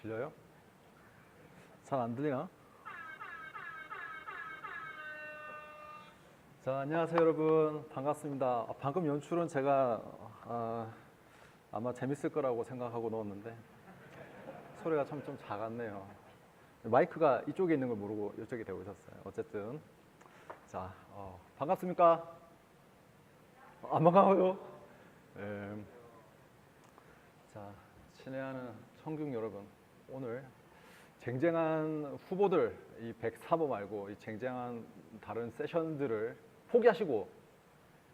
들려요? 잘 안 들리나? 자, 안녕하세요 여러분. 반갑습니다. 방금 연출은 제가 아마 재밌을 거라고 생각하고 넣었는데 소리가 참 좀 작았네요. 마이크가 이쪽에 있는 걸 모르고 이쪽에 대고 있었어요. 어쨌든 자, 반갑습니까? 안 반가워요? 예. 자, 친애하는 청중 여러분, 오늘 쟁쟁한 후보들, 이 104보 말고 이 쟁쟁한 다른 세션들을 포기하시고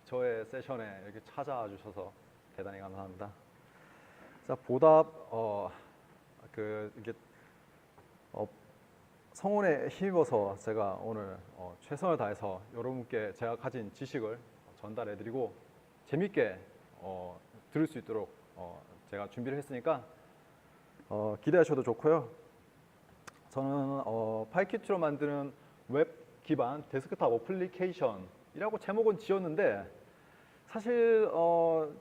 저의 세션에 이렇게 찾아와 주셔서 대단히 감사합니다. 자, 보답 이게 성원에 힘입어서 제가 오늘 최선을 다해서 여러분께 제가 가진 지식을 전달해드리고 재밌게 들을 수 있도록 제가 준비를 했으니까 기대하셔도 좋고요. 저는 파이큐티로 만드는 웹 기반 데스크탑 어플리케이션이라고 제목은 지었는데 사실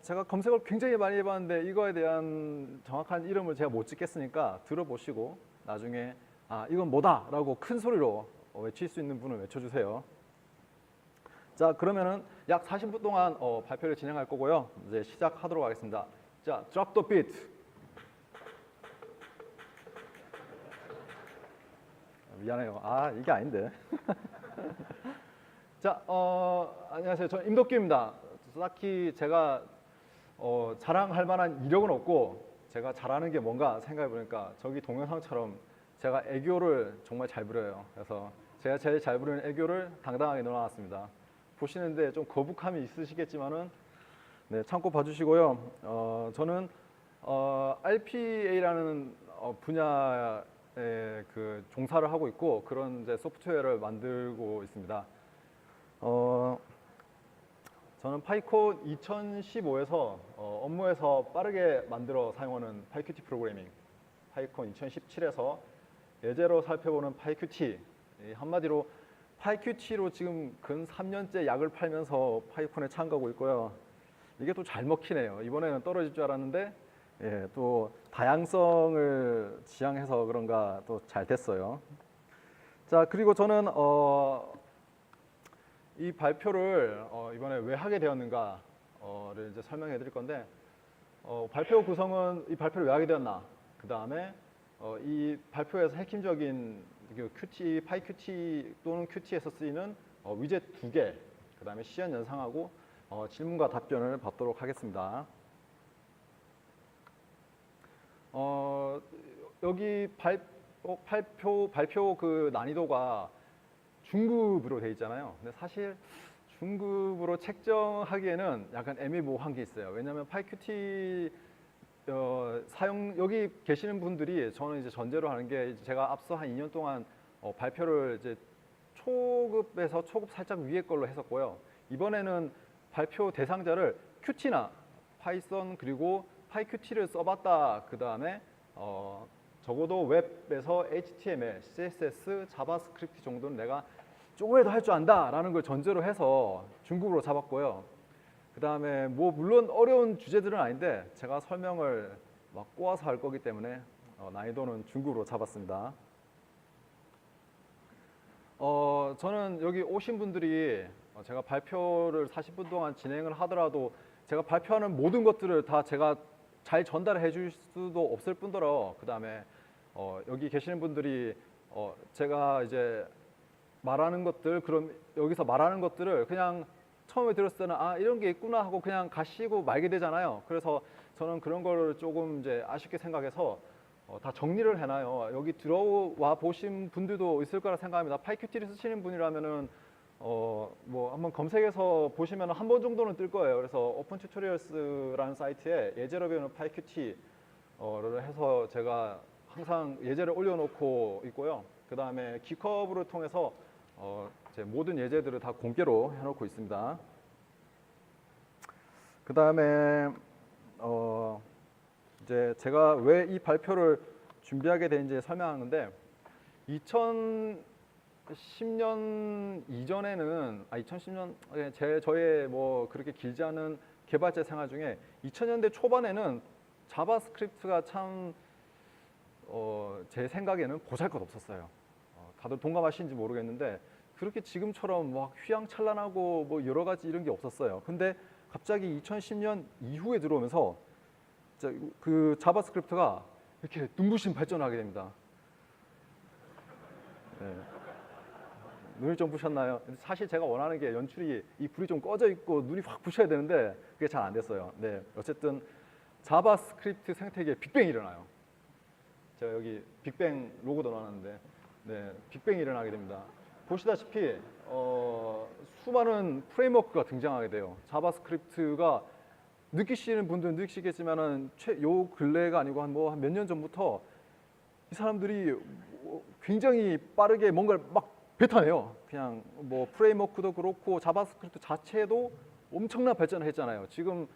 제가 검색을 굉장히 많이 해봤는데 이거에 대한 정확한 이름을 제가 못 짓겠으니까 들어보시고 나중에 이건 뭐다 라고 큰 소리로 외칠 수 있는 분은 외쳐주세요. 자, 그러면은 약 40분 동안 발표를 진행할 거고요. 이제 시작하도록 하겠습니다. 자, drop the beat. 미안해요. 이게 아닌데. 자, 안녕하세요. 저는 임덕규입니다. 딱히 제가 자랑할 만한 이력은 없고 제가 잘하는 게 뭔가 생각해 보니까 저기 동영상처럼 제가 애교를 정말 잘 부려요. 그래서 제가 제일 잘 부르는 애교를 당당하게 넣어놨습니다. 보시는데 좀 거북함이 있으시겠지만은 네, 참고 봐주시고요. 저는 RPA라는 분야에 그 종사를 하고 있고 그런 이제 소프트웨어를 만들고 있습니다. 저는 파이콘 2015에서 업무에서 빠르게 만들어 사용하는 파이큐티 프로그래밍, 파이콘 2017에서 예제로 살펴보는 파이큐티, 한마디로 파이큐티로 지금 근 3년째 약을 팔면서 파이콘에 참가하고 있고요. 이게 또 잘 먹히네요. 이번에는 떨어질 줄 알았는데 또 다양성을 지향해서 그런가 또 잘 됐어요. 자, 그리고 저는 이 발표를 이번에 왜 하게 되었는가를 이제 설명해 드릴 건데 발표 구성은 이 발표를 왜 하게 되었나, 그 다음에 이 발표에서 핵심적인 큐티, 파이큐티 또는 큐티에서 쓰이는 위젯 2개, 그 다음에 시연 연상하고 질문과 답변을 받도록 하겠습니다. 여기 발표 그 난이도가 중급으로 되어 있잖아요. 근데 사실 중급으로 책정하기에는 약간 애매모호한 게 있어요. 왜냐하면 파이큐티 여기 계시는 분들이 저는 이제 전제로 하는 게 제가 앞서 한 2년 동안 발표를 이제 초급에서 초급 살짝 위에 걸로 했었고요. 이번에는 발표 대상자를 큐티나 파이썬 그리고 파이큐티를 써봤다. 그 다음에 적어도 웹에서 HTML, CSS, 자바스크립트 정도는 내가 조금이라도 할 줄 안다라는 걸 전제로 해서 중급으로 잡았고요. 그 다음에 뭐 물론 어려운 주제들은 아닌데 제가 설명을 막 꼬아서 할 거기 때문에 난이도는 중급으로 잡았습니다. 저는 여기 오신 분들이 제가 발표를 40분 동안 진행을 하더라도 제가 발표하는 모든 것들을 다 제가 잘 전달해 줄 수도 없을 뿐더러 그 다음에 여기 계시는 분들이 제가 이제 말하는 것들, 그럼 여기서 말하는 것들을 그냥 처음에 들었을 때는 이런 게 있구나 하고 그냥 가시고 말게 되잖아요. 그래서 저는 그런 거를 조금 이제 아쉽게 생각해서 다 정리를 해놔요. 여기 들어와 보신 분들도 있을 거라 생각합니다. 파이큐티를 쓰시는 분이라면은 뭐 한번 검색해서 보시면 한 번 정도는 뜰 거예요. 그래서 오픈 튜토리얼스라는 사이트에 예제로 배우는 파이큐티를 해서 제가 항상 예제를 올려놓고 있고요. 그 다음에 기컵으로 통해서 제 모든 예제들을 다 공개로 해놓고 있습니다. 그 다음에 이제 제가 왜 이 발표를 준비하게 된지 설명하는데 2010년 이전에는 2010년 저의 뭐 그렇게 길지 않은 개발자 생활 중에 2000년대 초반에는 자바스크립트가 참 제 생각에는 보잘것없었어요. 다들 동감하시는지 모르겠는데 그렇게 지금처럼 막 휘황찬란하고 뭐 여러 가지 이런 게 없었어요. 근데 갑자기 2010년 이후에 들어오면서 그 자바스크립트가 이렇게 눈부신 발전하게 됩니다. 네. 눈이 좀 부셨나요? 사실 제가 원하는 게 연출이 이 불이 좀 꺼져 있고 눈이 확 부셔야 되는데 그게 잘 안 됐어요. 네, 어쨌든 자바스크립트 생태계에 빅뱅이 일어나요. 제가 여기 빅뱅 로고도 넣어놨는데, 네, 빅뱅이 일어나게 됩니다. 보시다시피 수많은 프레임워크가 등장하게 돼요. 자바스크립트가 느끼시는 분들은 느끼시겠지만은 요 근래가 아니고 한 몇 년 전부터 이 사람들이 굉장히 빠르게 뭔가를 막 뱉어내요. 그냥 뭐 프레임워크도 그렇고 자바스크립트 자체도 엄청난 발전을 했잖아요. 지금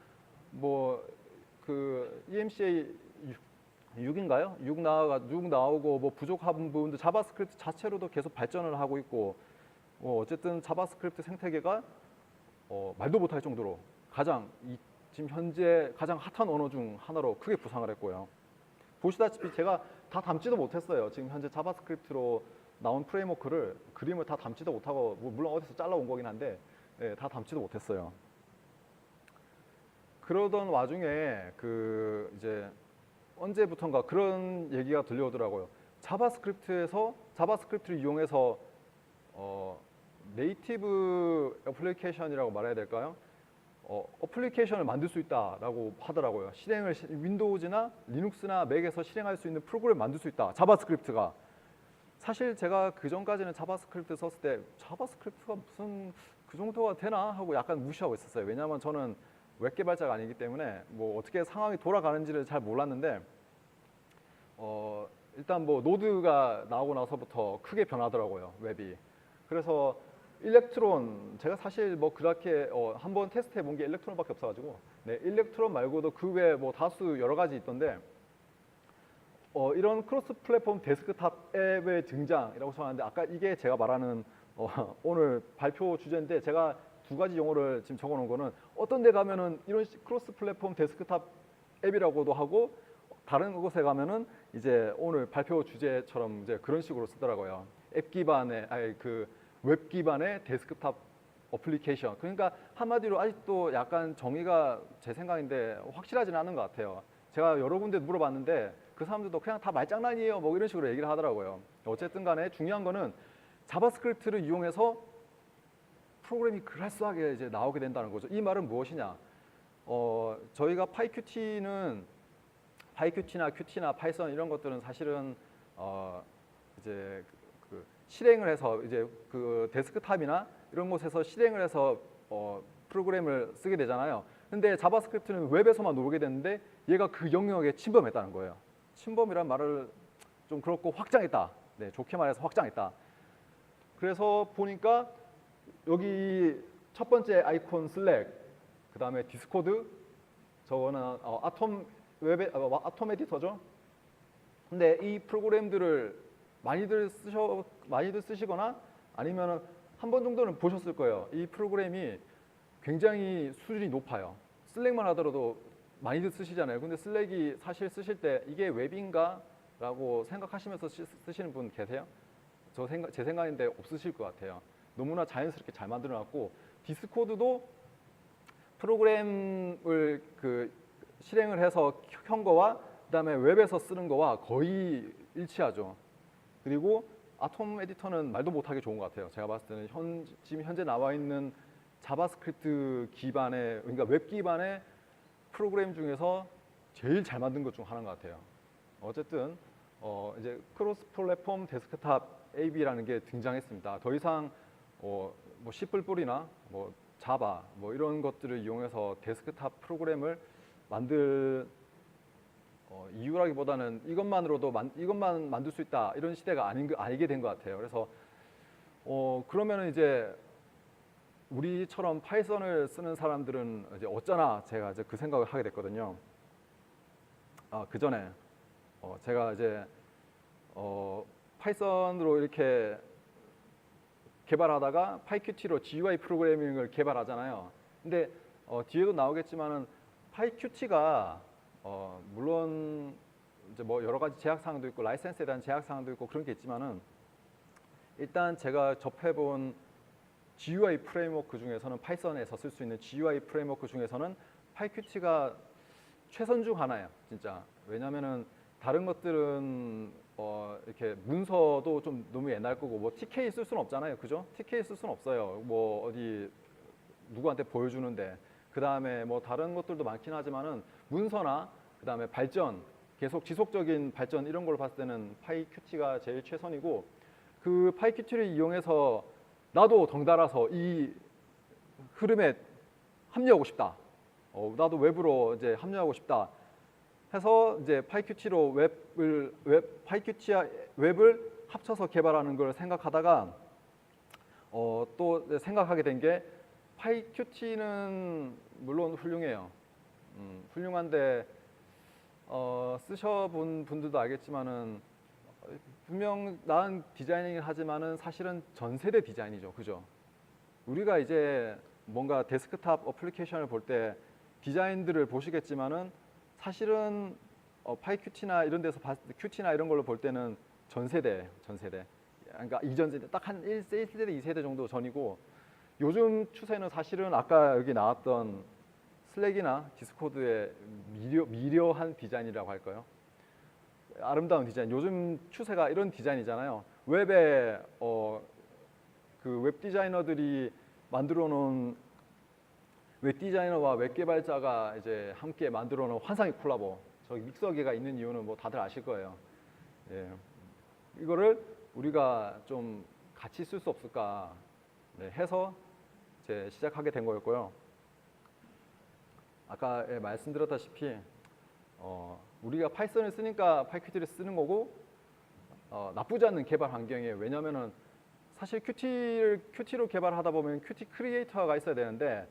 뭐 그 EMCA 6인가요? 6 나오고 뭐 부족한 부분도 자바스크립트 자체로도 계속 발전을 하고 있고 어쨌든 자바스크립트 생태계가 말도 못할 정도로 지금 현재 가장 핫한 언어 중 하나로 크게 부상을 했고요. 보시다시피 제가 다 담지도 못했어요. 지금 현재 자바스크립트로 나온 프레임워크를 그림을 다 담지도 못하고 물론 어디서 잘라온 거긴 한데 다 담지도 못했어요. 그러던 와중에 그 이제 언제부턴가 그런 얘기가 들려오더라고요. 자바스크립트를 이용해서 네이티브 애플리케이션이라고 말해야 될까요? 어플리케이션을 만들 수 있다라고 하더라고요. 윈도우즈나 리눅스나 맥에서 실행할 수 있는 프로그램을 만들 수 있다. 자바스크립트가. 사실 제가 그 전까지는 자바스크립트 썼을 때 자바스크립트가 무슨 그 정도가 되나 하고 약간 무시하고 있었어요. 왜냐하면 저는 웹 개발자가 아니기 때문에 뭐 어떻게 상황이 돌아가는지를 잘 몰랐는데 일단 뭐 노드가 나오고 나서부터 크게 변하더라고요, 웹이. 그래서 일렉트론, 제가 사실 뭐 그렇게 한번 테스트해 본 게 일렉트론밖에 없어가지고 일렉트론 말고도 그 외에 뭐 다수 여러 가지 있던데 이런 크로스 플랫폼 데스크탑 앱의 등장이라고 생각하는데 아까 이게 제가 말하는 오늘 발표 주제인데 제가 두 가지 용어를 지금 적어놓은 거는 어떤 데 가면은 이런 크로스 플랫폼 데스크탑 앱이라고도 하고 다른 곳에 가면은 이제 오늘 발표 주제처럼 이제 그런 식으로 쓰더라고요. 앱 기반의 웹 기반의 데스크탑 어플리케이션. 그러니까 한마디로 아직도 약간 정의가 제 생각인데 확실하지는 않은 것 같아요. 제가 여러 군데 물어봤는데 그 사람들도 그냥 다 말장난이에요 뭐 이런 식으로 얘기를 하더라고요. 어쨌든 간에 중요한 거는 자바스크립트를 이용해서 프로그램이 그럴싸하게 이제 나오게 된다는 거죠. 이 말은 무엇이냐? 저희가 파이큐티나 큐티나 파이썬 이런 것들은 사실은 이제 그 실행을 해서 이제 그 데스크탑이나 이런 곳에서 실행을 해서 프로그램을 쓰게 되잖아요. 근데 자바스크립트는 웹에서만 놀게 되는데 얘가 그 영역에 침범했다는 거예요. 침범이란 말을 좀 그렇고 확장했다. 네, 좋게 말해서 확장했다. 그래서 보니까 여기 첫 번째 아이콘 슬랙, 그 다음에 디스코드, 저거는 아톰 에디터죠. 근데 이 프로그램들을 많이들 쓰시거나 아니면 한 번 정도는 보셨을 거예요. 이 프로그램이 굉장히 수준이 높아요. 슬랙만 하더라도 많이들 쓰시잖아요. 근데 슬랙이 사실 쓰실 때 이게 웹인가? 라고 생각하시면서 쓰시는 분 계세요? 제 생각인데 없으실 것 같아요. 너무나 자연스럽게 잘 만들어놨고 디스코드도 프로그램을 실행을 해서 켠 거와 그다음에 웹에서 쓰는 거와 거의 일치하죠. 그리고 아톰 에디터는 말도 못하게 좋은 것 같아요. 제가 봤을 때는 지금 현재 나와 있는 자바스크립트 기반의 그러니까 웹 기반의 프로그램 중에서 제일 잘 만든 것 중 하나인 것 같아요. 어쨌든 이제 크로스 플랫폼 데스크탑 AB라는 게 등장했습니다. 더 이상 뭐 C++이나 뭐 자바 뭐 이런 것들을 이용해서 데스크탑 프로그램을 만들 이유라기보다는 이것만 만들 수 있다 이런 시대가 아니게 된 것 같아요. 그래서 그러면은 이제 우리처럼 파이썬을 쓰는 사람들은 이제 어쩌나 제가 이제 그 생각을 하게 됐거든요. 그 전에 제가 이제 파이썬으로 이렇게 개발하다가 파이큐티로 GUI 프로그래밍을 개발하잖아요. 근데 뒤에도 나오겠지만은 파이큐티가 물론 이제 뭐 여러 가지 제약 사항도 있고 라이센스에 대한 제약 사항도 있고 그런 게 있지만은 일단 제가 접해본 GUI 프레임워크 중에서는 파이썬에서 쓸 수 있는 GUI 프레임워크 중에서는 PyQt가 최선 중 하나예요, 진짜. 왜냐면은 다른 것들은 이렇게 문서도 좀 너무 옛날 거고 뭐 TK 쓸 수는 없잖아요, 그죠? TK 쓸 수는 없어요. 뭐 어디 누구한테 보여주는데. 그 다음에 뭐 다른 것들도 많긴 하지만은 문서나 그 다음에 발전, 계속 지속적인 발전 이런 걸 봤을 때는 PyQt가 제일 최선이고 그 PyQt를 이용해서 나도 덩달아서 이 흐름에 합류하고 싶다. 나도 웹으로 이제 합류하고 싶다. 해서 이제 PyQt로 PyQt와 웹을 합쳐서 개발하는 걸 생각하다가 또 생각하게 된 게 PyQt는 물론 훌륭해요. 훌륭한데 쓰셔본 분들도 알겠지만은 분명 나은 디자이닝을 하지만은 사실은 전 세대 디자인이죠, 그죠? 우리가 이제 뭔가 데스크탑 어플리케이션을 볼 때 디자인들을 보시겠지만은 사실은 PyQt나 이런 데서 Qt나 이런 걸로 볼 때는 전 세대. 그러니까 이전 세대 딱 한 1세대, 2세대 정도 전이고 요즘 추세는 사실은 아까 여기 나왔던 슬랙이나 디스코드의 미려한 디자인이라고 할까요? 아름다운 디자인. 요즘 추세가 이런 디자인이잖아요. 웹에 그 웹 디자이너들이 만들어 놓은 웹 디자이너와 웹 개발자가 이제 함께 만들어 놓은 환상의 콜라보. 저기 믹서기가 있는 이유는 뭐 다들 아실 거예요. 예. 이거를 우리가 좀 같이 쓸 수 없을까 해서 이제 시작하게 된 거였고요. 아까 말씀드렸다시피 우리가 파이썬을 쓰니까 PyQt를 쓰는 거고 나쁘지 않는 개발 환경이에요. 왜냐면은 사실 Qt로 개발하다 보면 Qt 크리에이터가 있어야 되는데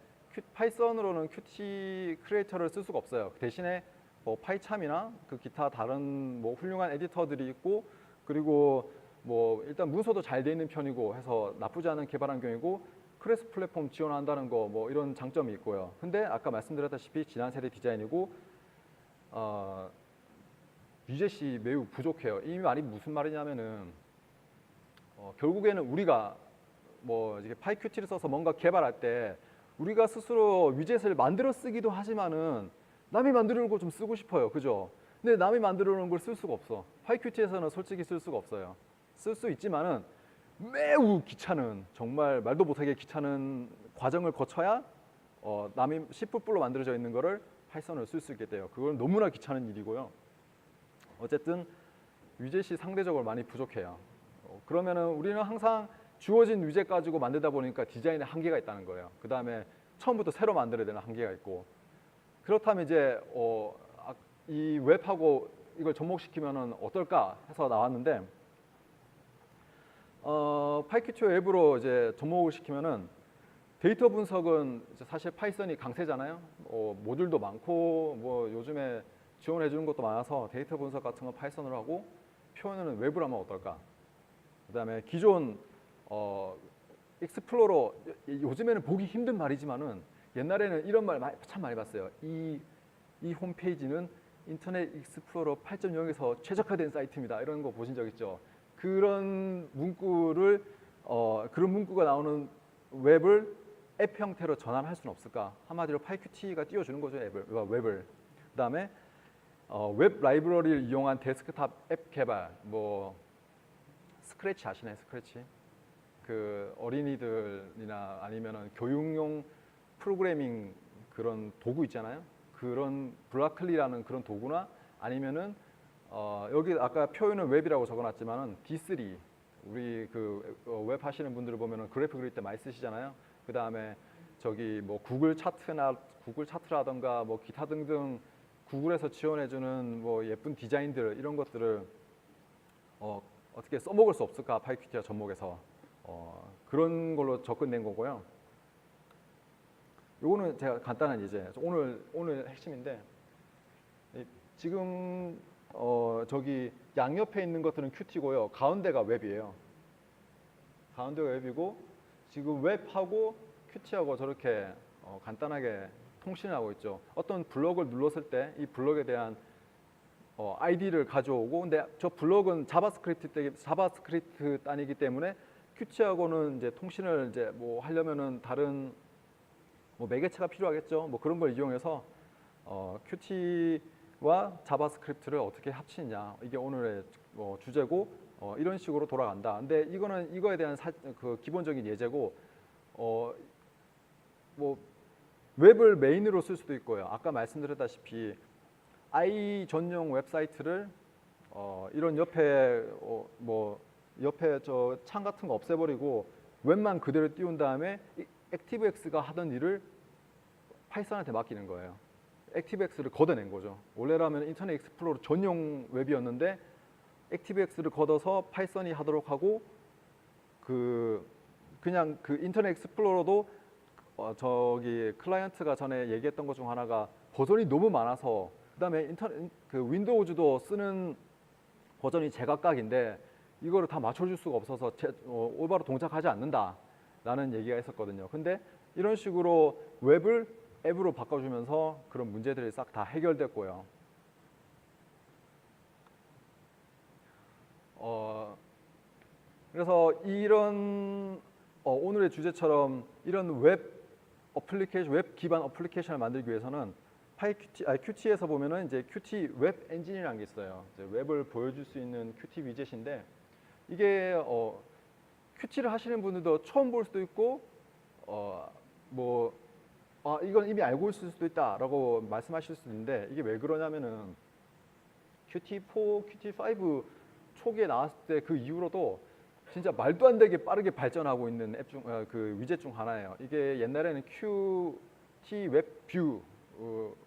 파이썬으로는 Qt 크리에이터를 쓸 수가 없어요. 대신에 뭐 파이참이나 그 기타 다른 뭐 훌륭한 에디터들이 있고 그리고 뭐 일단 문서도 잘 돼 있는 편이고 해서 나쁘지 않은 개발 환경이고 크로스 플랫폼 지원한다는 거 뭐 이런 장점이 있고요. 근데 아까 말씀드렸다시피 지난 세대 디자인이고 UJC 매우 부족해요. 이 말이 무슨 말이냐면은 결국에는 우리가 뭐 이게 PyQt를 써서 뭔가 개발할 때 우리가 스스로 위젯을 만들어 쓰기도 하지만은 남이 만들어 놓은 거 좀 쓰고 싶어요, 그죠? 근데 남이 만들어 놓은 걸 쓸 수가 없어. PyQt에서는 솔직히 쓸 수가 없어요. 쓸 수 있지만은 매우 귀찮은, 정말 말도 못하게 귀찮은 과정을 거쳐야 남이 C++로 만들어져 있는 거를 파이썬을 쓸 수 있게 돼요. 그건 너무나 귀찮은 일이고요. 어쨌든 위젯이 상대적으로 많이 부족해요. 그러면은 우리는 항상 주어진 위젯 가지고 만들다 보니까 디자인에 한계가 있다는 거예요. 그 다음에 처음부터 새로 만들어야 되는 한계가 있고 그렇다면 이제 이 웹하고 이걸 접목시키면은 어떨까 해서 나왔는데 PyQt 웹으로 이제 접목을 시키면은 데이터 분석은 이제 사실 파이썬이 강세잖아요. 모듈도 많고 뭐 요즘에 지원해 주는 것도 많아서 데이터 분석 같은 거 파이썬으로 하고 표현은 웹으로 하면 어떨까? 그다음에 기존 익스플로러 요즘에는 보기 힘든 말이지만은 옛날에는 이런 말 참 많이 봤어요. 이 홈페이지는 인터넷 익스플로러 8.0에서 최적화된 사이트입니다. 이런 거 보신 적 있죠? 그런 문구를 그런 문구가 나오는 웹을 앱 형태로 전환할 수는 없을까? 한마디로 PyQt가 띄워주는 거죠, 웹을. 그다음에 웹 라이브러리를 이용한 데스크탑 앱 개발, 뭐 스크래치 아시나요? 스크래치? 그 어린이들이나 아니면은 교육용 프로그래밍 그런 도구 있잖아요. 그런 블라클리라는 그런 도구나 아니면은 여기 아까 표현은 웹이라고 적어놨지만은 D3 우리 그 웹 하시는 분들을 보면은 그래프 그릴 때 많이 쓰시잖아요. 그 다음에 저기 뭐 구글 차트라던가 뭐 기타 등등 구글에서 지원해주는 뭐 예쁜 디자인들 이런 것들을 어떻게 써먹을 수 없을까 PyQt와 접목해서 그런 걸로 접근된 거고요. 요거는 제가 간단한 이제 오늘 핵심인데 지금 저기 양옆에 있는 것들은 Qt고요. 가운데가 웹이에요. 가운데가 웹이고 지금 웹하고 Qt하고 저렇게 간단하게 통신을 하고 있죠. 어떤 블럭을 눌렀을 때 이 블럭에 대한 아이디를 가져오고, 근데 저 블럭은 자바스크립트 단위이기 때문에 큐티하고는 이제 통신을 이제 뭐 하려면은 다른 뭐 매개체가 필요하겠죠. 뭐 그런 걸 이용해서 큐티와 자바스크립트를 어떻게 합치느냐, 이게 오늘의 주제고, 이런 식으로 돌아간다. 근데 이거는 이거에 대한 그 기본적인 예제고, 뭐 웹을 메인으로 쓸 수도 있고요. 아까 말씀드렸다시피 I 전용 웹사이트를 이런 옆에 뭐 옆에 저 창 같은 거 없애버리고 웹만 그대로 띄운 다음에 액티브엑스가 하던 일을 파이썬한테 맡기는 거예요. 액티브엑스를 걷어낸 거죠. 원래라면 인터넷 익스플로러 전용 웹이었는데 액티브엑스를 걷어서 파이썬이 하도록 하고, 그냥 그 인터넷 익스플로러도 저기 클라이언트가 전에 얘기했던 것 중 하나가 버전이 너무 많아서, 그다음에 그 윈도우즈도 쓰는 버전이 제각각인데 이거를 다 맞춰줄 수가 없어서 올바로 동작하지 않는다라는 얘기가 있었거든요. 근데 이런 식으로 웹을 앱으로 바꿔주면서 그런 문제들이 싹 다 해결됐고요. 그래서 이런 오늘의 주제처럼 이런 웹 기반 어플리케이션을 만들기 위해서는 큐티에서 보면은 이제 큐티 웹 엔진이라는 게 있어요. 이제 웹을 보여줄 수 있는 큐티 위젯인데, 이게 큐티를 하시는 분들도 처음 볼 수도 있고, 이건 이미 알고 있을 수도 있다라고 말씀하실 수도 있는데, 이게 왜 그러냐면은 큐티4, 큐티5 초기에 나왔을 때 그 이후로도 진짜 말도 안 되게 빠르게 발전하고 있는 앱 중 그 위젯 중 하나예요. 이게 옛날에는 큐티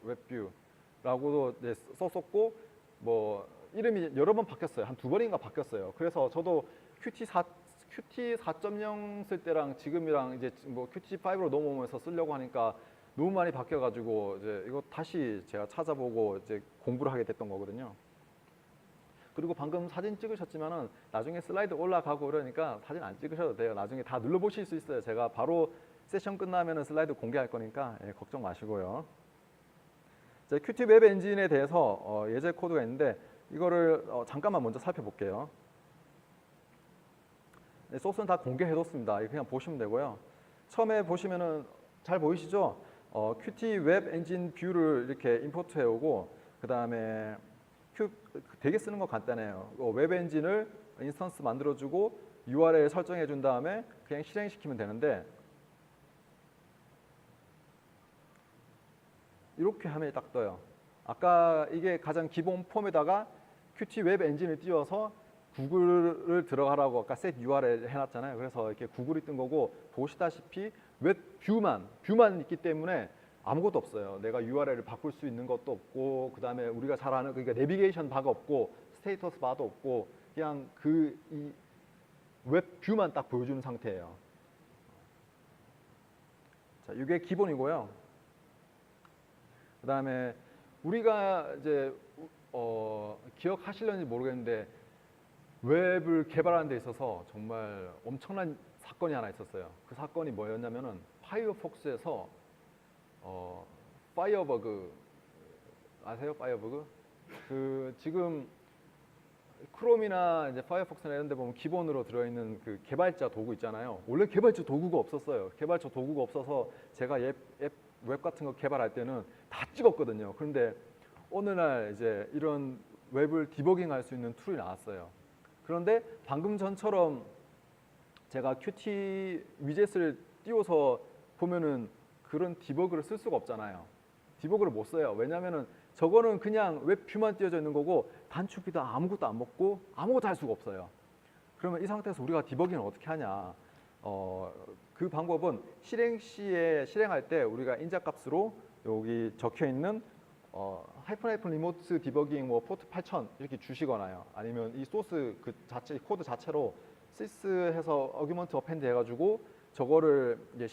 웹뷰라고도 썼었고, 뭐 이름이 여러 번 바뀌었어요. 한 2번인가 바뀌었어요. 그래서 저도 큐티 4.0 쓸 때랑 지금이랑 이제 뭐 큐티 5로 넘어오면서 쓰려고 하니까 너무 많이 바뀌어가지고 이제 이거 다시 제가 찾아보고 이제 공부를 하게 됐던 거거든요. 그리고 방금 사진 찍으셨지만은 나중에 슬라이드 올라가고 그러니까 사진 안 찍으셔도 돼요. 나중에 다 눌러보실 수 있어요. 제가 바로 세션 끝나면은 슬라이드 공개할 거니까 걱정 마시고요. 자, 큐티 웹 엔진에 대해서 예제 코드가 있는데 이거를 잠깐만 먼저 살펴볼게요. 소스는 다 공개해뒀습니다. 그냥 보시면 되고요. 처음에 보시면은 잘 보이시죠? 큐티 웹 엔진 뷰를 이렇게 임포트 해오고, 그 다음에 되게 쓰는 거 간단해요. 웹 엔진을 인스턴스 만들어주고 URL 설정해 준 다음에 그냥 실행시키면 되는데, 이렇게 화면이 딱 떠요. 아까 이게 가장 기본 폼에다가 큐티 웹 엔진을 띄워서 구글을 들어가라고 아까 set URL 해놨잖아요. 그래서 이렇게 구글이 뜬 거고, 보시다시피 웹 뷰만 있기 때문에 아무것도 없어요. 내가 URL을 바꿀 수 있는 것도 없고, 그 다음에 우리가 잘 아는 그러니까 내비게이션 바가 없고 스테이터스 바도 없고, 그냥 이 웹 뷰만 딱 보여주는 상태예요. 자, 이게 기본이고요. 그 다음에 우리가 이제 기억하실런지 모르겠는데 웹을 개발하는 데 있어서 정말 엄청난 사건이 하나 있었어요. 그 사건이 뭐였냐면은 파이어폭스에서 파이어버그 아세요? 파이어버그? 그 지금 크롬이나 이제 파이어폭스나 이런 데 보면 기본으로 들어있는 그 개발자 도구 있잖아요. 원래 개발자 도구가 없었어요. 개발자 도구가 없어서 제가 웹 같은 거 개발할 때는 다 찍었거든요. 그런데 어느 날 이제 이런 웹을 디버깅할 수 있는 툴이 나왔어요. 그런데 방금 전처럼 제가 큐티 위젯을 띄워서 보면은 그런 디버그를 쓸 수가 없잖아요. 디버그를 못 써요. 왜냐면은 저거는 그냥 웹 뷰만 띄워져 있는 거고 단축키도 아무것도 안 먹고 아무것도 할 수가 없어요. 그러면 이 상태에서 우리가 디버깅을 어떻게 하냐? 그 방법은 실행할 때 우리가 인자값으로 여기 적혀 있는 하이픈 리모트 디버깅 뭐 포트 8000 이렇게 주시거나요. 아니면 이 소스 그 자체 코드 자체로 sys해서 어규먼트 어펜드 해가지고 저거를 이제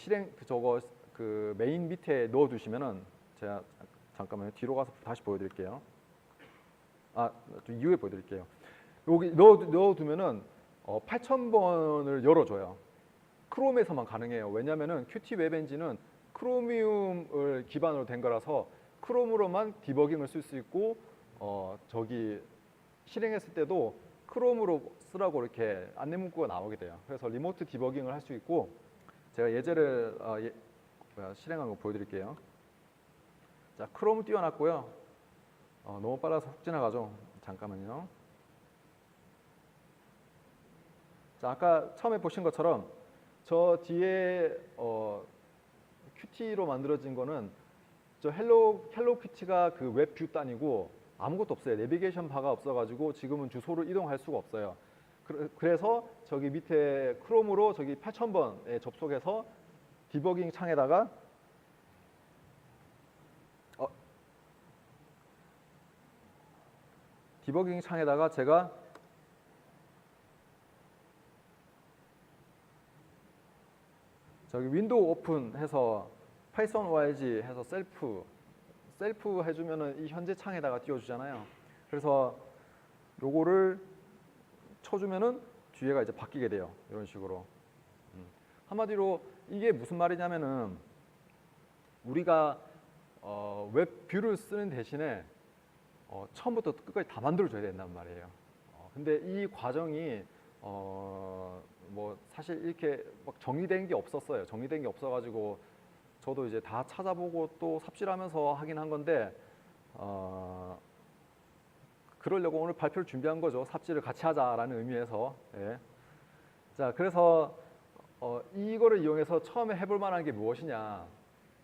저거 그 메인 밑에 넣어두시면은 제가 잠깐만요. 뒤로 가서 다시 보여드릴게요. 좀 이후에 보여드릴게요. 여기 넣어두면은 8000번을 열어줘요. 크롬에서만 가능해요. 왜냐면은 큐티 웹 엔진은 크로미움을 기반으로 된 거라서 크롬으로만 디버깅을 쓸 수 있고 저기 실행했을 때도 크롬으로 쓰라고 이렇게 안내 문구가 나오게 돼요. 그래서 리모트 디버깅을 할 수 있고, 제가 예제를 실행한 거 보여드릴게요. 자, 크롬 띄워놨고요. 너무 빨라서 훅 지나가죠. 잠깐만요. 자, 아까 처음에 보신 것처럼 저 뒤에 큐티로 만들어진 거는 저 헬로 큐티가 그 웹 뷰 단이고 아무것도 없어요. 내비게이션 바가 없어가지고 지금은 주소를 이동할 수가 없어요. 그래서 저기 밑에 크롬으로 저기 8000번에 접속해서 디버깅 창에다가 제가 저기 윈도우 오픈해서 파이썬 org 해서 셀프 해주면은 이 현재 창에다가 띄워주잖아요. 그래서 요거를 쳐주면은 뒤에가 이제 바뀌게 돼요. 이런 식으로. 한마디로 이게 무슨 말이냐면은 우리가 웹 뷰를 쓰는 대신에 처음부터 끝까지 다 만들어줘야 된단 말이에요. 근데 이 과정이 뭐 사실 이렇게 막 정리된 게 없었어요. 정리된 게 없어가지고 저도 이제 다 찾아보고 또 삽질하면서 하긴 한 건데 그러려고 오늘 발표를 준비한 거죠. 삽질을 같이 하자라는 의미에서. 예. 자, 그래서 이거를 이용해서 처음에 해볼 만한 게 무엇이냐?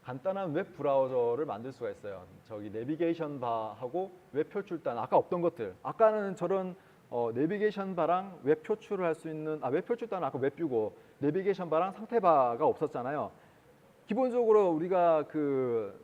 간단한 웹 브라우저를 만들 수가 있어요. 저기 내비게이션 바하고 웹 표출단, 아까 없던 것들. 아까는 저런 내비게이션 바랑 웹 표출을 할 수 있는, 웹 표출단은 아까 웹 뷰고 내비게이션 바랑 상태 바가 없었잖아요. 기본적으로 우리가 그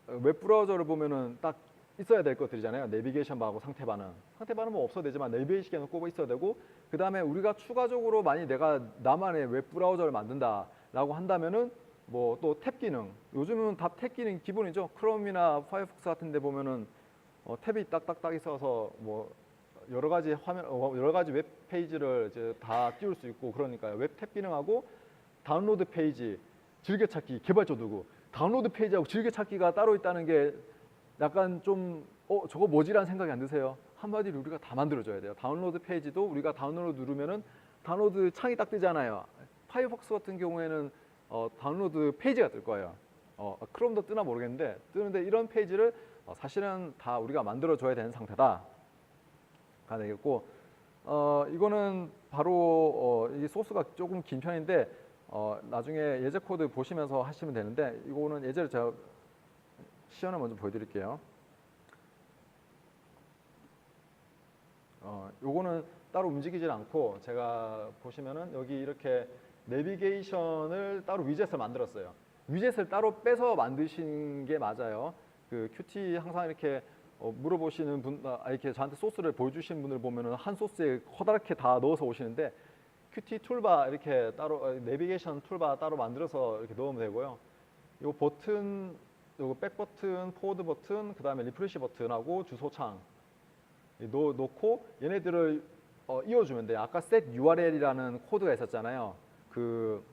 웹 브라우저를 보면은 딱 있어야 될 것들이잖아요. 내비게이션 바하고 상태 바는. 상태 바는 뭐 없어도 되지만 내비게이션은 꼭 있어야 되고, 그 다음에 우리가 추가적으로 만약 내가 나만의 웹 브라우저를 만든다라고 한다면은 뭐 또 탭 기능, 요즘은 다 탭 기능 기본이죠. 크롬이나 파이어폭스 같은 데 보면은 탭이 딱딱딱 있어서 뭐 여러 가지 화면, 여러 가지 웹 페이지를 이제 다 띄울 수 있고, 그러니까요. 웹 탭 기능하고 다운로드 페이지, 즐겨찾기, 개발자 누구, 다운로드 페이지하고 즐겨찾기가 따로 있다는 게 약간 좀 저거 뭐지라는 생각이 안 드세요? 한마디로 우리가 다 만들어줘야 돼요. 다운로드 페이지도 우리가 다운로드 누르면은 다운로드 창이 딱 뜨잖아요. 파이어폭스 같은 경우에는 다운로드 페이지가 뜰 거예요. 크롬도 뜨나 모르겠는데 뜨는데, 이런 페이지를 사실은 다 우리가 만들어줘야 되는 상태다 가 되겠고, 이거는 바로 이 소스가 조금 긴 편인데 나중에 예제 코드 보시면서 하시면 되는데, 이거는 예제를 제가 시연을 먼저 보여드릴게요. 요거는 따로 움직이질 않고, 제가 보시면은 여기 이렇게 내비게이션을 따로 위젯을 만들었어요. 위젯을 따로 빼서 만드신 게 맞아요. 그 큐티 항상 이렇게 물어보시는 분, 이렇게 저한테 소스를 보여주시는 분들 보면은 한 소스에 커다랗게 다 넣어서 오시는데, 큐티 툴바 이렇게 따로, 내비게이션 툴바 따로 만들어서 이렇게 넣으면 되고요. 요 버튼, 요거 백 버튼, 포워드 버튼, 그 다음에 리프레시 버튼하고 주소창 놓고 얘네들을 이어주면 돼요. 아까 set URL이라는 코드가 있었잖아요. 그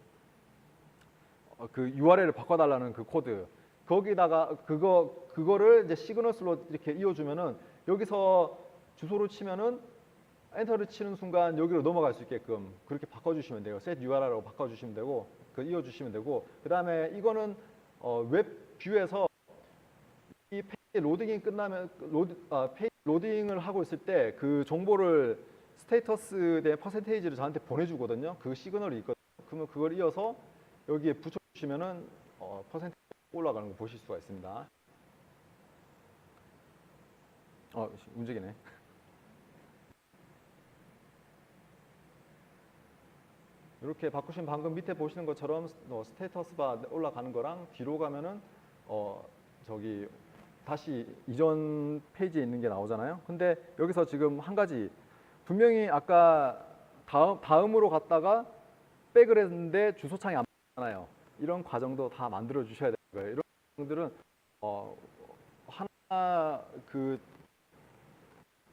URL을 바꿔달라는 그 코드. 거기다가 그거를 이제 시그널스로 이렇게 이어주면은, 여기서 주소를 치면은 엔터를 치는 순간 여기로 넘어갈 수 있게끔 그렇게 바꿔주시면 돼요. set URL로 바꿔주시면 되고, 이어주시면 되고, 그 다음에 이거는 웹 뷰에서 이 페이지 로딩이 끝나면 페이지 로딩을 하고 있을 때 그 정보를 스테이터스 대 퍼센테이지를 저한테 보내주거든요. 그 시그널이 있거든요. 그러면 그걸 이어서 여기에 붙여주시면은 퍼센테이지 올라가는 거 보실 수가 있습니다. 움직이네. 이렇게 바꾸시면 방금 밑에 보시는 것처럼 스테이터스 바 올라가는 거랑 뒤로 가면은 저기 다시 이전 페이지에 있는 게 나오잖아요. 근데 여기서 지금 한 가지, 분명히 아까 다음으로 갔다가 백을 했는데 주소창이 안 맞잖아요. 이런 과정도 다 만들어 주셔야 되는 거예요. 이런 과정들은 하나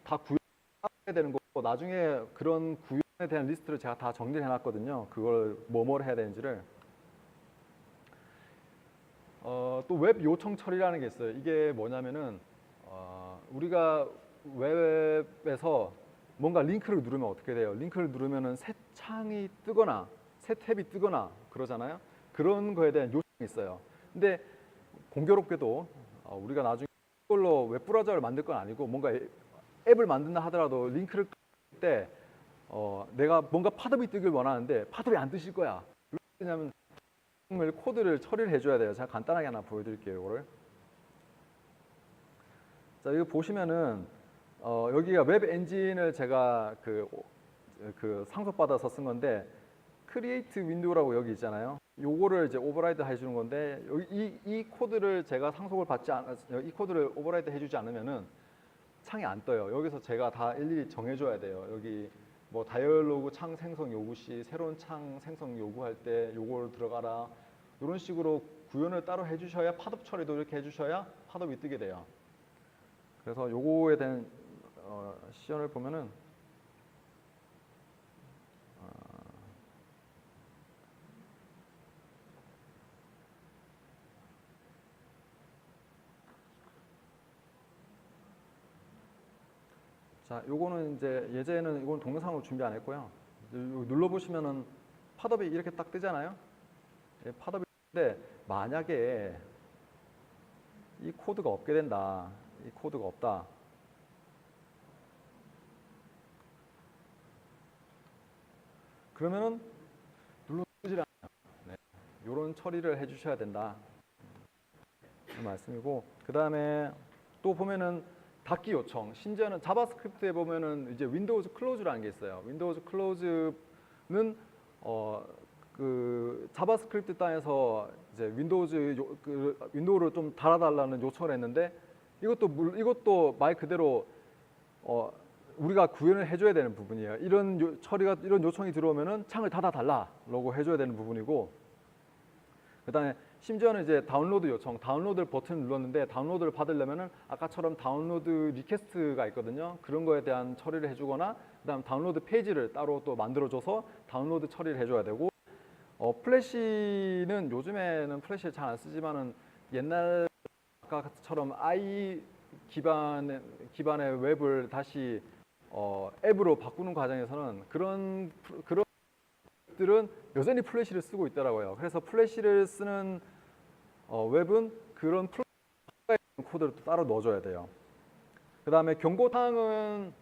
다 구현해야 되는 거고, 나중에 그런 구현에 대한 리스트를 제가 다 정리해 놨거든요. 그걸 뭐를 해야 되는지를. 또 웹 요청 처리라는 게 있어요. 이게 뭐냐면은 우리가 웹에서 뭔가 링크를 누르면 어떻게 돼요? 링크를 누르면은 새 창이 뜨거나 새 탭이 뜨거나 그러잖아요. 그런 거에 대한 요청이 있어요. 근데 공교롭게도 우리가 나중에 이걸로 웹브라우저를 만들 건 아니고 뭔가 앱을 만든다 하더라도 링크를 때 내가 뭔가 팝업이 뜨길 원하는데 팝업이 안 뜨실 거야. 왜냐하면 코드를 처리를 해줘야 돼요. 제가 간단하게 하나 보여드릴게요. 이거를. 자, 이거 보시면은 여기가 웹 엔진을 제가 그 상속받아서 쓴 건데 크리에이트 윈도우라고 여기 있잖아요. 요거를 이제 오버라이드 해주는 건데 여기 이 코드를 제가 상속을 받지 이 코드를 오버라이드 해주지 않으면은 창이 안 떠요. 여기서 제가 다 일일이 정해줘야 돼요. 여기 뭐 다이얼로그 창 생성 요구 시 새로운 창 생성 요구할 때 요걸 들어가라. 이런 식으로 구현을 따로 해주셔야 팝업 처리도 이렇게 해주셔야 팝업이 뜨게 돼요. 그래서 요거에 대한 시연을 보면은 자, 요거는 이제 예제는 이건 동영상으로 준비 안 했고요. 눌러 보시면은 팝업이 이렇게 딱 뜨잖아요. 예, 팝업이 뜨는데 만약에 이 코드가 없게 된다. 이 코드가 없다. 그러면은 누르질 않아요. 네. 요런 처리를 해 주셔야 된다. 그 말씀이고, 그 다음에 또 보면은 닫기 요청. 심지어는 자바스크립트에 보면은 이제 윈도우즈 클로즈라는 게 있어요. 윈도우즈 클로즈는 그 자바스크립트 땅에서 이제 윈도우를 좀 달아달라는 요청을 했는데 이것도 말 그대로 우리가 구현을 해줘야 되는 부분이에요. 이런 이런 요청이 들어오면은 창을 닫아달라라고 해줘야 되는 부분이고, 그다음에 심지어는 이제 다운로드 요청, 다운로드 버튼 눌렀는데 다운로드를 받으려면은 아까처럼 다운로드 리퀘스트가 있거든요. 그런 거에 대한 처리를 해주거나, 그다음 다운로드 페이지를 따로 또 만들어줘서 다운로드 처리를 해줘야 되고, 플래시는 요즘에는 플래시를 잘 안 쓰지만은 옛날 아까처럼 i 기반의 웹을 다시 앱으로 바꾸는 과정에서는 그런 들은 여전히 플래시를 쓰고 있더라고요. 그래서 플래시를 쓰는 웹은 그런 코드를 또 따로 넣어줘야 돼요. 그 다음에 경고사항은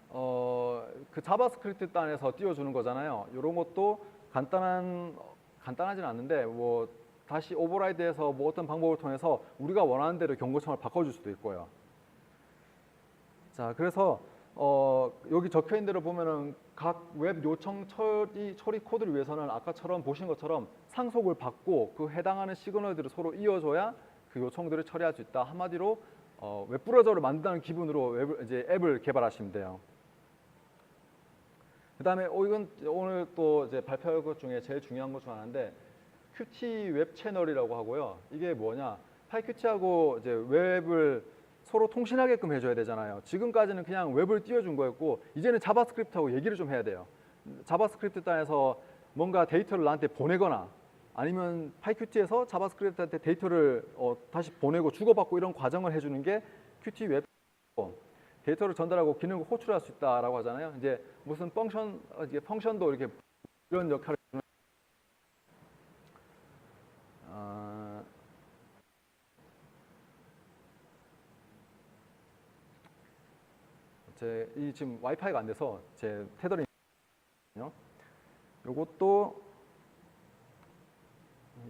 그 자바스크립트 단에서 띄워주는 거잖아요. 이런 것도 간단하진 않는데 뭐 다시 오버라이드해서 뭐 어떤 방법을 통해서 우리가 원하는 대로 경고창을 바꿔줄 수도 있고요. 자, 그래서 여기 적혀 있는 대로 보면은 각 웹 요청 처리 코드를 위해서는 아까처럼 보신 것처럼 상속을 받고 그 해당하는 시그널들을 서로 이어줘야 그 요청들을 처리할 수 있다. 한마디로 웹브라우저를 만든다는 기분으로 이제 앱을 개발하시면 돼요. 그 다음에 이건 오늘 또 이제 발표할 것 중에 제일 중요한 것 중 하나인데 Qt 웹 채널이라고 하고요. 이게 뭐냐? PyQt하고 이제 웹을 서로 통신하게끔 해줘야 되잖아요. 지금까지는 그냥 웹을 띄워준 거였고 이제는 자바스크립트하고 얘기를 좀 해야 돼요. 자바스크립트 단에서 뭔가 데이터를 나한테 보내거나 아니면 PyQt에서 자바스크립트한테 데이터를 다시 보내고 주고받고 이런 과정을 해주는 게 Qt 웹. 데이터를 전달하고 기능을 호출할 수 있다라고 하잖아요. 이제 무슨 펑션도 이렇게 이런 역할을 이 지금 와이파이가 안 돼서 제 테더링 요것도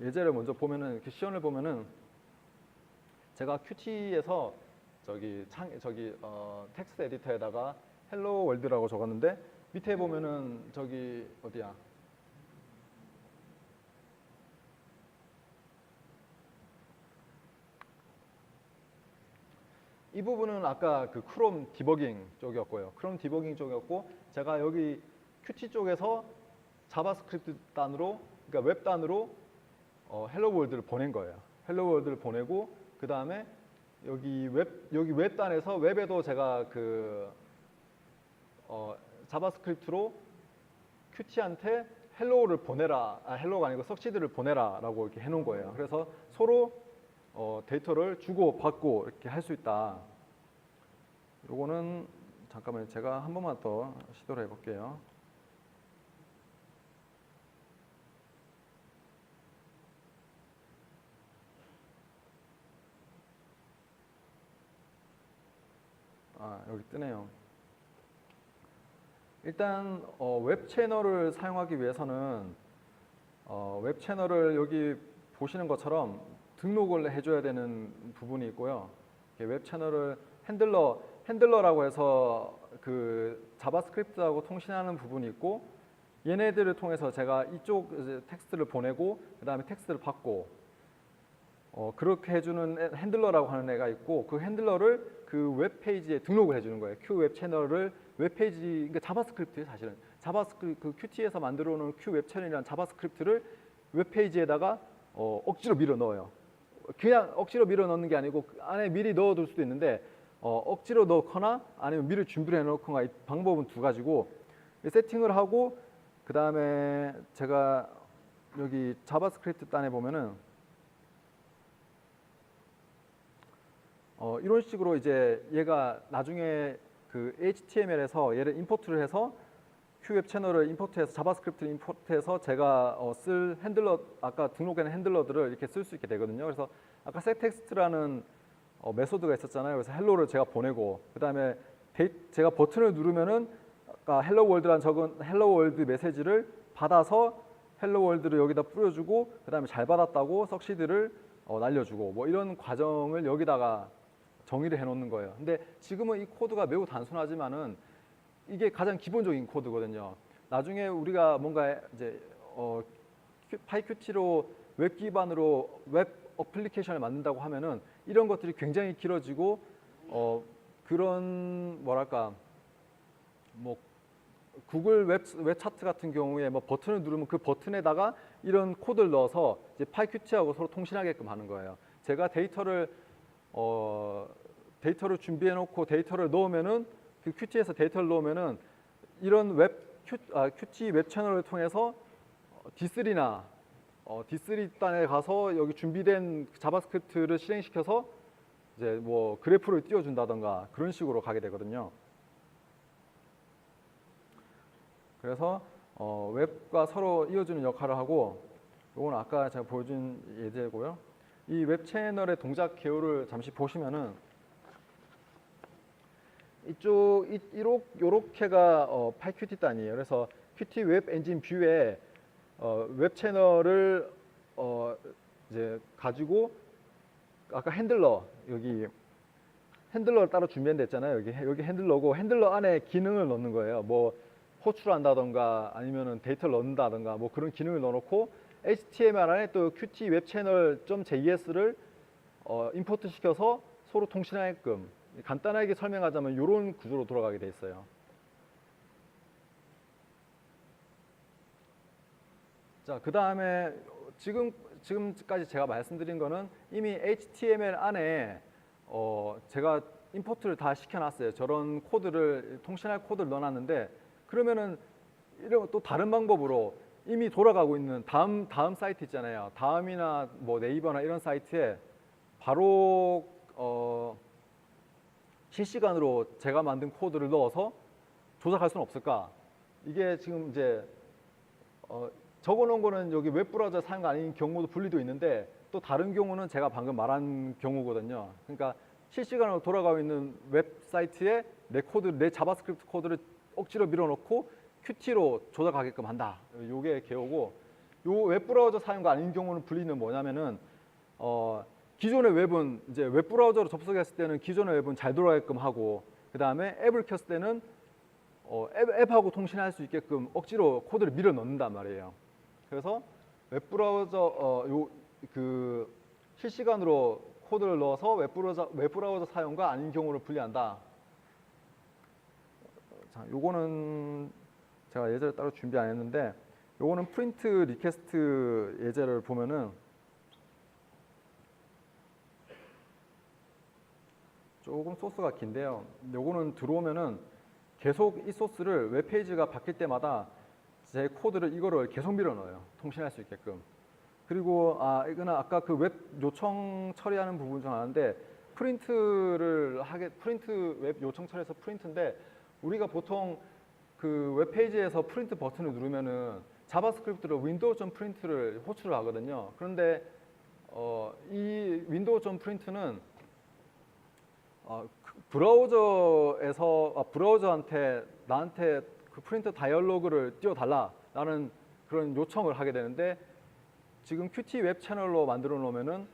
예제를 먼저 보면은 이렇게 시연을 보면은 제가 Qt에서 텍스트 에디터에다가 헬로 월드라고 적었는데 밑에 보면은 저기 어디야? 이 부분은 아까 그 크롬 디버깅 쪽이었고요. 크롬 디버깅 쪽이었고 제가 여기 Qt 쪽에서 자바스크립트 단으로 그러니까 웹 단으로 헬로 월드를 보낸 거예요. 헬로 월드를 보내고 그 다음에 여기 웹 단에서 웹에도 제가 자바스크립트로 Qt한테 헬로우를 보내라, 헬로우가 아니고 석시드를 보내라라고 이렇게 해놓은 거예요. 그래서 서로 데이터를 주고 받고 이렇게 할 수 있다. 요거는 잠깐만요. 제가 한 번만 더 시도를 해볼게요. 여기 뜨네요. 일단 웹 채널을 사용하기 위해서는 웹 채널을 여기 보시는 것처럼 등록을 해줘야 되는 부분이 있고요. 웹 채널을 핸들러라고 해서 그 자바스크립트하고 통신하는 부분이 있고, 얘네들을 통해서 제가 이쪽 이제 텍스트를 보내고 그 다음에 텍스트를 받고 그렇게 해주는 핸들러라고 하는 애가 있고, 그 핸들러를 그 웹페이지에 등록을 해주는 거예요. Q 웹 채널을 웹페이지, 그러니까 자바스크립트예요. 사실은 자바스크립트, 그 Qt에서 만들어 놓은 Q 웹 채널이라는 자바스크립트를 웹페이지에다가 억지로 밀어 넣어요. 그냥 억지로 밀어 넣는 게 아니고 그 안에 미리 넣어둘 수도 있는데 억지로 넣거나 아니면 미리 준비를 해놓거나, 이 방법은 두 가지고, 세팅을 하고 그 다음에 제가 여기 자바스크립트 단에 보면은 이런 식으로 이제 얘가 나중에 그 HTML에서 얘를 임포트를 해서 Q웹 채널을 임포트해서 자바스크립트를 임포트해서 제가 쓸 핸들러, 아까 등록한 핸들러들을 이렇게 쓸 수 있게 되거든요. 그래서 아까 setText라는 메소드가 있었잖아요. 그래서 헬로를 제가 보내고 그 다음에 제가 버튼을 누르면은 아까 헬로 월드란 적은 헬로 월드 메시지를 받아서 헬로 월드를 여기다 뿌려주고 그 다음에 잘 받았다고 석시드를 날려주고, 뭐 이런 과정을 여기다가 정의를 해놓는 거예요. 근데 지금은 이 코드가 매우 단순하지만은 이게 가장 기본적인 코드거든요. 나중에 우리가 뭔가 이제 PyQt로 웹 기반으로 웹 어플리케이션을 만든다고 하면은 이런 것들이 굉장히 길어지고 그런 뭐랄까 뭐 구글 웹 차트 같은 경우에 뭐 버튼을 누르면 그 버튼에다가 이런 코드를 넣어서 이제 PyQt하고 서로 통신하게끔 하는 거예요. 제가 데이터를 준비해 놓고 데이터를 넣으면은 그 Qt에서 데이터를 넣으면은 이런 Qt 웹 채널을 통해서 D3나 D3 단에 가서 여기 준비된 자바스크립트를 실행시켜서 이제 뭐 그래프를 띄워준다던가 그런 식으로 가게 되거든요. 그래서 웹과 서로 이어주는 역할을 하고, 이건 아까 제가 보여준 예제고요. 이 웹 채널의 동작 개요를 잠시 보시면은 요렇게가 PyQt 단이에요. 그래서 Qt 웹 엔진 뷰에 웹 채널을 이제 가지고 아까 핸들러, 여기 핸들러를 따로 준비했잖아요. 여기 핸들러고 핸들러 안에 기능을 넣는 거예요. 뭐 호출한다던가 아니면은 데이터를 넣는다던가 뭐 그런 기능을 넣어놓고, HTML 안에 또 Qt 웹 채널 .js를 임포트 시켜서 서로 통신하게끔, 간단하게 설명하자면 이런 구조로 돌아가게 돼 있어요. 자, 그 다음에 지금까지 제가 말씀드린 거는 이미 HTML 안에 제가 임포트를 다 시켜놨어요. 저런 코드를, 통신할 코드를 넣어놨는데, 그러면은 이런 또 다른 방법으로 이미 돌아가고 있는 다음 사이트 있잖아요. 다음이나 뭐 네이버나 이런 사이트에 바로 실시간으로 제가 만든 코드를 넣어서 조작할 수는 없을까? 이게 지금 이제 적어놓은 거는 여기 웹브라우저 사용 아닌 경우도 분리도 있는데, 또 다른 경우는 제가 방금 말한 경우거든요. 그러니까 실시간으로 돌아가고 있는 웹사이트에 내 자바스크립트 코드를 억지로 밀어넣고 Qt로 조작하게끔 한다. 요게 개요고, 요 웹브라우저 사용과 아닌 경우는 분리는 뭐냐면은 기존의 웹은 이제 웹브라우저로 접속했을 때는 기존의 웹은 잘 돌아가게끔 하고, 그 다음에 앱을 켰을 때는 앱하고 통신할 수 있게끔 억지로 코드를 밀어 넣는단 말이에요. 그래서 웹브라우저 그 실시간으로 코드를 넣어서 웹브라우저 사용과 아닌 경우를 분리한다. 자, 요거는 제가 예제를 따로 준비 안 했는데, 요거는 프린트 리퀘스트 예제를 보면은 조금 소스가 긴데요. 요거는 들어오면은 계속 이 소스를 웹페이지가 바뀔 때마다 제 코드를 이거를 계속 밀어 넣어요. 통신할 수 있게끔. 그리고 이거는 아까 그 웹 요청 처리하는 부분 중 하나인데, 프린트 웹 요청 처리해서 프린트인데 우리가 보통 그 웹페이지에서 프린트 버튼을 누르면은 자바스크립트로 윈도우.프린트를 호출을 하거든요. 그런데 이 윈도우.프린트는 브라우저한테 나한테 그 프린트 다이얼로그를 띄워달라라는 그런 요청을 하게 되는데 지금 Qt 웹 채널로 만들어 놓으면은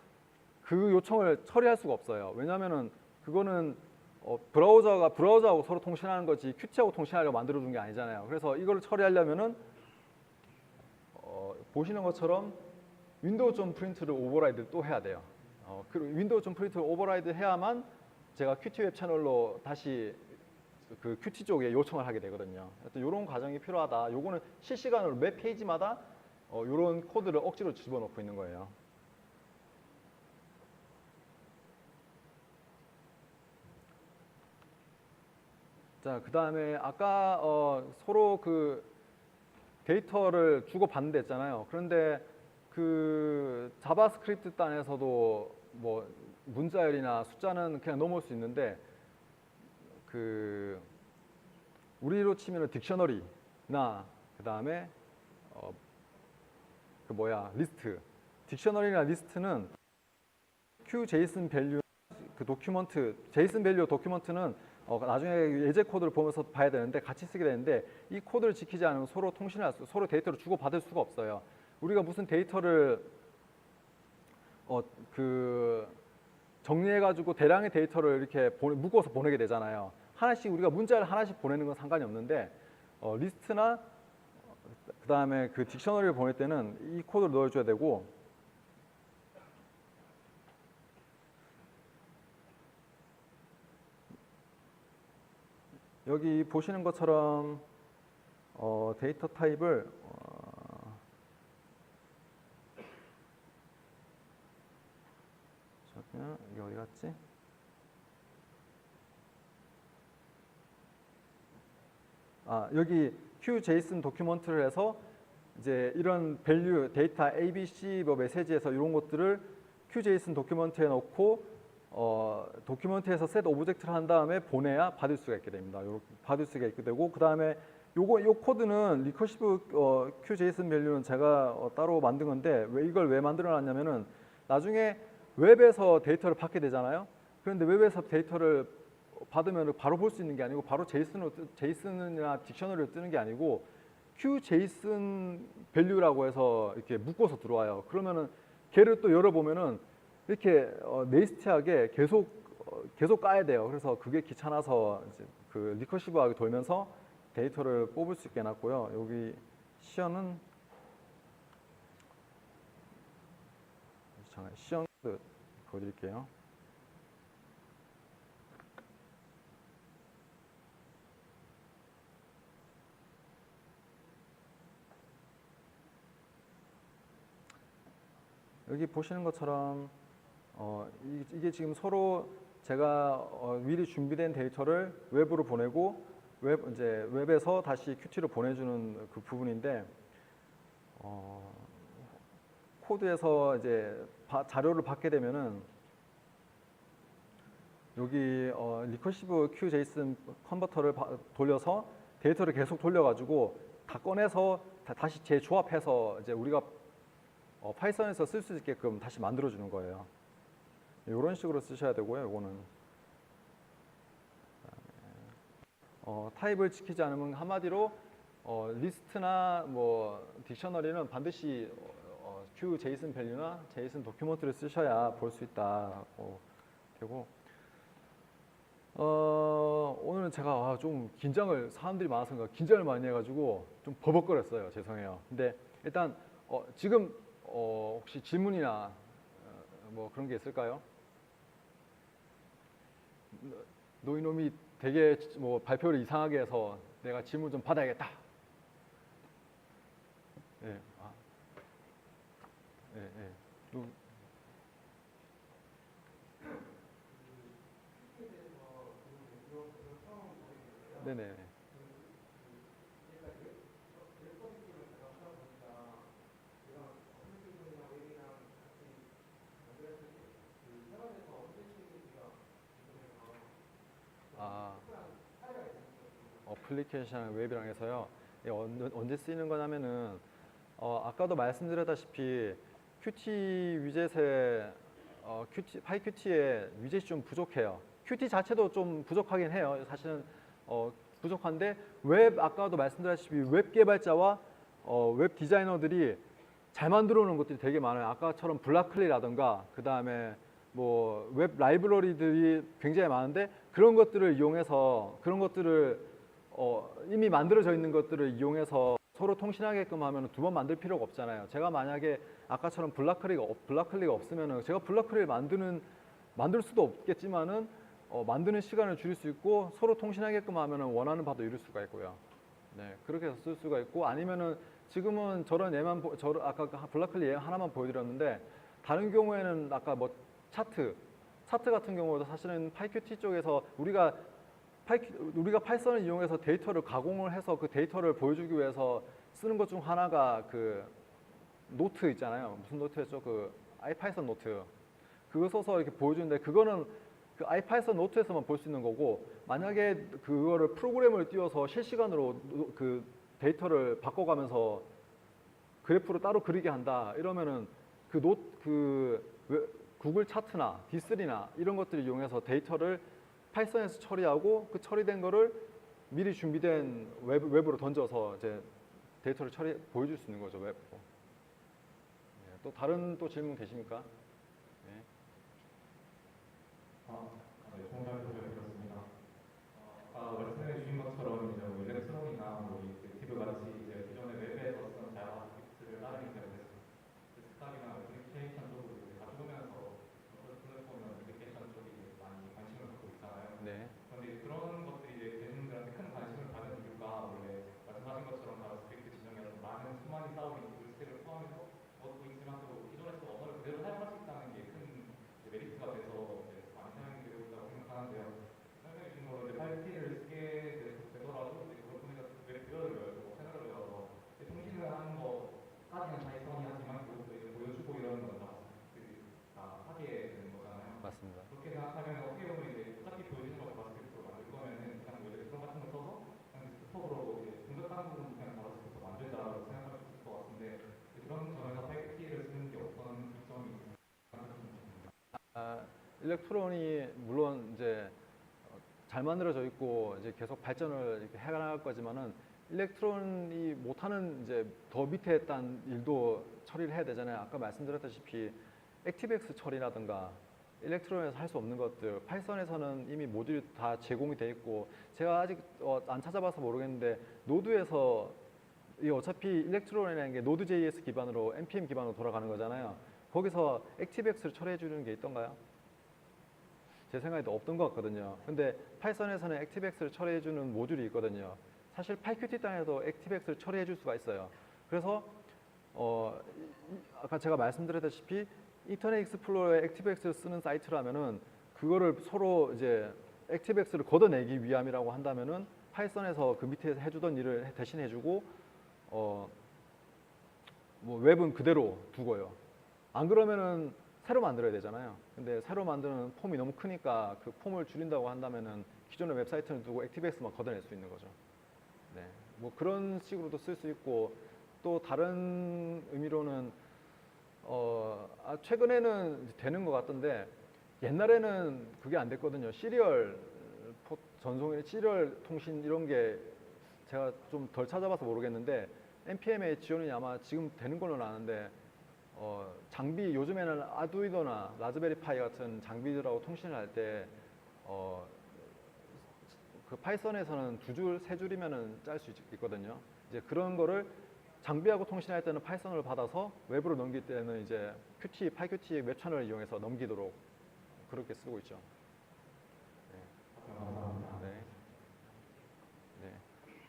그 요청을 처리할 수가 없어요. 왜냐하면은 그거는 브라우저하고 서로 통신하는 거지 Qt하고 통신하려고 만들어준 게 아니잖아요. 그래서 이걸 처리하려면은 보시는 것처럼 윈도우.프린트를 오버라이드 또 해야 돼요. 윈도우.프린트를 오버라이드 해야만 제가 Qt 웹 채널로 다시 그 Qt 쪽에 요청을 하게 되거든요. 이런 과정이 필요하다. 요거는 실시간으로 매 페이지마다 이런 코드를 억지로 집어넣고 있는 거예요. 자, 그 다음에 아까 서로 그 데이터를 주고받는다 했잖아요. 그런데 그 자바스크립트 단에서도 뭐 문자열이나 숫자는 그냥 넘을 수 있는데 그 우리로 치면은 딕셔너리나 그 다음에 리스트. 딕셔너리나 리스트는 QJSON 밸류 그 도큐먼트, 제이슨 밸류 도큐먼트는 나중에 예제 코드를 보면서 봐야 되는데 같이 쓰게 되는데 이 코드를 지키지 않으면 서로 서로 데이터를 주고받을 수가 없어요. 우리가 무슨 데이터를 정리해가지고 대량의 데이터를 이렇게 묶어서 보내게 되잖아요. 하나씩 우리가 문자를 하나씩 보내는 건 상관이 없는데 리스트나 그 다음에 그 딕셔너리를 보낼 때는 이 코드를 넣어줘야 되고 여기 보시는 것처럼 데이터 타입을 잠깐만 이게 어디 갔지? 여기 QJSON 도큐먼트를 해서 이제 이런 밸류 데이터 ABC 뭐 메시지에서 이런 것들을 QJSON 도큐먼트에 넣고 도큐먼트에서 셋 오브젝트를 한 다음에 보내야 받을 수가 있게 됩니다. 요렇게 받을 수가 있게 되고 그 다음에 요 코드는 리커시브 QJSON 밸류는 제가 따로 만든 건데 이걸 왜 만들어 놨냐면은 나중에 웹에서 데이터를 받게 되잖아요. 그런데 웹에서 데이터를 받으면 바로 볼 수 있는 게 아니고 바로 제이슨이나 딕셔너리를 뜨는 게 아니고 QJSON 밸류라고 해서 이렇게 묶어서 들어와요. 그러면은 걔를 또 열어보면은 이렇게 네이스티하게 계속 까야 돼요. 그래서 그게 귀찮아서 이제 그 리커시브하게 돌면서 데이터를 뽑을 수 있게 해놨고요. 여기 시연은 잠깐 시연 보여드릴게요. 여기 보시는 것처럼 이게 지금 서로 제가 미리 준비된 데이터를 웹으로 보내고 웹에서 다시 Qt로 보내주는 그 부분인데 코드에서 이제 자료를 받게 되면은 여기 리커시브 QJSON 컨버터를 돌려서 데이터를 계속 돌려가지고 다 꺼내서 다시 재조합해서 이제 우리가 파이썬에서 쓸 수 있게끔 다시 만들어주는 거예요. 이런 식으로 쓰셔야 되고요. 이거는 타입을 지키지 않으면 한마디로 리스트나 뭐 딕셔너리는 반드시 QJSON 밸류나 JSON 도큐먼트를 쓰셔야 볼 수 있다. 되고 오늘은 제가 좀 사람들이 많아서 긴장을 많이 해가지고 좀 버벅거렸어요. 죄송해요. 근데 일단 지금 혹시 질문이나 뭐 그런 게 있을까요? 노이놈이 되게 뭐 발표를 이상하게 해서 내가 질문 좀 받아야겠다. 네, 네. 네네. 애플리케이션 웹이랑 해서요. 이게 언제 쓰이는 거냐면은 아까도 말씀드렸다시피 Qt 위젯의 파이QT의 위젯이 좀 부족해요. Qt 자체도 좀 부족하긴 해요. 사실은 부족한데 아까도 말씀드렸다시피 웹 개발자와 웹 디자이너들이 잘 만들어 놓은 것들이 되게 많아요. 아까처럼 블락클리라든가 그 다음에 뭐 웹 라이브러리들이 굉장히 많은데 그런 것들을 이용해서 그런 것들을 이미 만들어져 있는 것들을 이용해서 서로 통신하게끔 하면 두 번 만들 필요가 없잖아요. 제가 만약에 아까처럼 블락클리가 없으면은 제가 블락클리를 만들 수도 없겠지만은 만드는 시간을 줄일 수 있고 서로 통신하게끔 하면은 원하는 바도 이룰 수가 있고요. 네, 그렇게 해서 쓸 수가 있고 아니면은 지금은 저런 아까 블락클리 예 하나만 보여드렸는데 다른 경우에는 아까 뭐 차트 같은 경우도 사실은 파이Qt 쪽에서 우리가 파이썬을 이용해서 데이터를 가공을 해서 그 데이터를 보여주기 위해서 쓰는 것 중 하나가 그 노트 있잖아요. 무슨 노트였죠? 그 아이파이썬 노트. 그거 써서 이렇게 보여주는데 그거는 그 아이파이썬 노트에서만 볼 수 있는 거고 만약에 그거를 프로그램을 띄워서 실시간으로 그 데이터를 바꿔가면서 그래프로 따로 그리게 한다 이러면은 구글 차트나 D3나 이런 것들을 이용해서 데이터를 파이썬에서 처리하고 그 처리된 거를 미리 준비된 웹으로 던져서 이제 데이터를 보여줄 수 있는 거죠. 웹으로. 네, 또 다른 질문 계십니까? 네. 네, 정말 잘 들었습니다. 아까 말씀해 주신 것처럼 이제 뭐 일렉트론이나 뭐 액티브 같이 이제 기존의 웹에서 쓰는 자바스크립트를 따르게 되면 데스크탑이나 애플리케이션 쪽으로 이제 가져오면서 플랫폼이나 애플리케이션 쪽이 많이 관심을 갖고 있잖아요. 네. 그런데 그런 것들이 이제 대중들한테 큰 관심을 받는 이유가 원래 말씀하신 것처럼 자바스크립트 지정에 많은 수많이 쌓여있는 기술 스택을 포함해서 그것도 있지만 또 기존에 쓰던 언어를 그대로 사용할 수 있다는 게 큰 메리트가 돼서 많이 사용이 되고 있다고 생각하는데요. 설명해 주신 거로 이제 파이썬을 쓰게 되더라도 그걸 통해서 웹뷰어를 열고 채널을 열어서 통신을 하는 거까지는 파이썬이 하지만 그것도 이제 보여주고 이러는 건 다 하게 되는 거잖아요. 맞습니다. 그렇게 생각하면 어떻게 보면 이제 어차피 보여주는 거 자바스크립트로 만들 거면은 그냥 뭐 일렉트론 같은 거 써서 그냥 스톱으로 이제 분석하는 부분 그냥 자바스크립트 만들자라고 생각할 수 있을 것 같은데 그런 점에서 파이썬을 쓰는 게 어떤 장점이 있을까요? 일렉트론이 물론 이제 잘 만들어져 있고 이제 계속 발전을 이렇게 해나갈 거지만은 일렉트론이 못하는 이제 더 밑에 있던 일도 처리를 해야 되잖아요. 아까 말씀드렸다시피 액티브엑스 처리라든가 일렉트론에서 할 수 없는 것들 파이썬에서는 이미 모듈이 다 제공이 돼 있고 제가 아직 안 찾아봐서 모르겠는데 노드에서 이 어차피 일렉트론이라는 게 노드.js 기반으로 npm 기반으로 돌아가는 거잖아요. 거기서 액티브엑스를 처리해 주는 게 있던가요? 제 생각에도 없던 것 같거든요. 근데 파이썬에서는 액티브엑스를 처리해 주는 모듈이 있거든요. 사실 파이Qt 땅에도 액티브엑스를 처리해 줄 수가 있어요. 그래서 아까 제가 말씀드렸다시피 인터넷 익스플로러에 액티브엑스를 쓰는 사이트라면은 그거를 서로 이제 액티브엑스를 걷어내기 위함이라고 한다면은 파이썬에서 그 밑에서 해주던 일을 대신 해주고 뭐 웹은 그대로 두고요. 안 그러면은 새로 만들어야 되잖아요. 근데 새로 만드는 폼이 너무 크니까 그 폼을 줄인다고 한다면은 기존의 웹사이트는 두고 액티브엑스만 걷어낼 수 있는 거죠. 네, 뭐 그런 식으로도 쓸 수 있고 또 다른 의미로는 최근에는 되는 것 같던데 옛날에는 그게 안 됐거든요. 시리얼 통신 이런 게 제가 좀 덜 찾아봐서 모르겠는데 npm의 지원이 아마 지금 되는 걸로 아는데 장비 요즘에는 아두이노나 라즈베리 파이 같은 장비들하고 통신을 할 때 그 파이썬에서는 2줄, 3줄이면은 짤 수 있거든요. 이제 그런 거를 장비하고 통신할 때는 파이썬을 받아서 웹으로 넘길 때는 이제 파이QT 웹 채널을 이용해서 넘기도록 그렇게 쓰고 있죠. 네. 네.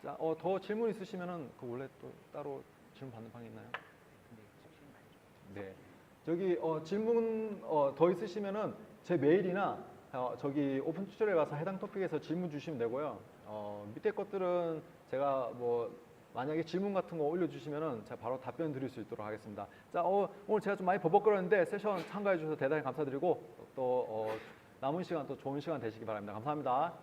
자, 더 질문 있으시면은 그 원래 또 따로 질문 받는 방이 있나요? 네. 저기 질문 더 있으시면은 제 메일이나 저기 오픈 튜토리얼 가서 해당 토픽에서 질문 주시면 되고요. 밑에 것들은 제가 뭐 만약에 질문 같은 거 올려주시면은 제가 바로 답변 드릴 수 있도록 하겠습니다. 자, 오늘 제가 좀 많이 버벅거렸는데 세션 참가해 주셔서 대단히 감사드리고 또 남은 시간 또 좋은 시간 되시기 바랍니다. 감사합니다.